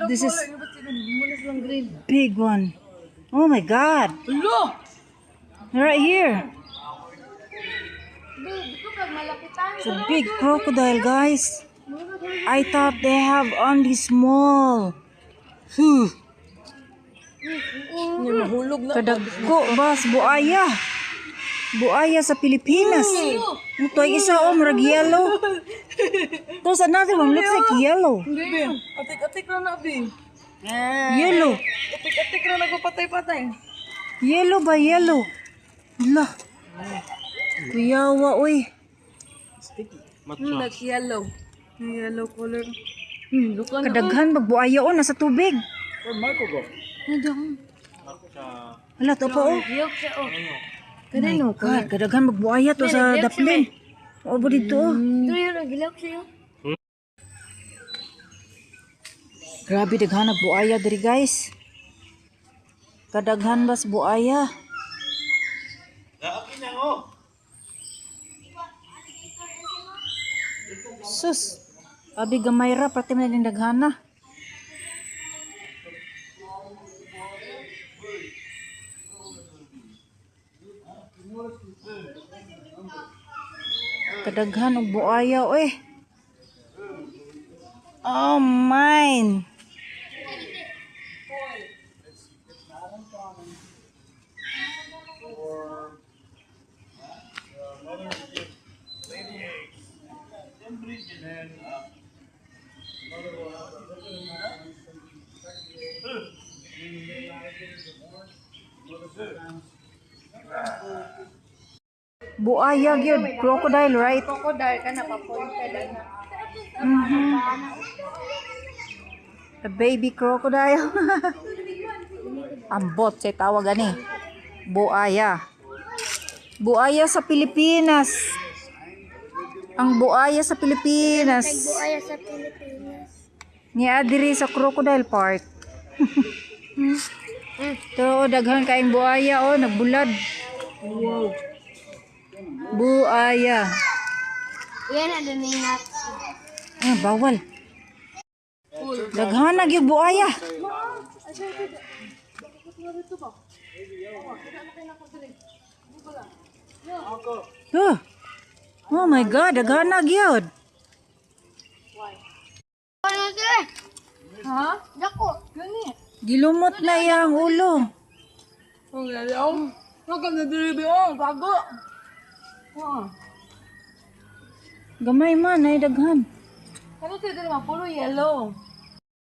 This is big one. Oh my God. Right here. It's a big crocodile, guys. I thought they have only small. Phew. Kadagko, bas, buaya. Buaya sa Pilipinas. Ito ay isa, oh, marag yellow. There's another one, looks like yellow. Atik-atik na na, Bi. Yellow. Atik-atik na nagpapatay-patay. Yellow ba, yellow? Hala. Kuyawa, oy. Like yellow. Yellow color. Kadaghan, magbuaya, oh, nasa tubig. Hala, to po, oh. Oh my God, kadaghan magbuaya to sa daplin. O ba dito, oh. Grabe, daghan nagbuaya diri, guys. Kadaghan bas buaya. Sus, abi gamay ra, pati man din daghana. Kadaghan og buaya, oy. Oh, mine. Buaya gyud, crocodile, right? Crocodile ka na pa-pointed na. A baby crocodile. Ambot say tawag ani. Buaya. Buaya sa Pilipinas. Ang buaya sa Pilipinas. Buaya sa Pilipinas. Niya diri sa Crocodile Park. To daghan kaing buaya, oh, nagbulad. Wow. Buaya. Yan ang dumingat. Ah, bawal. Daghan na gyud buaya. Oh. Oh my God, daghan na gyud. Ano sir? Ha? Dako. Gani. Gilumot na yang ulo. Oh, lalaw. Nakam na dilibi, oh. Bago. Oh. Gamay man ay daghan. Ano sila dili mapulo yellow?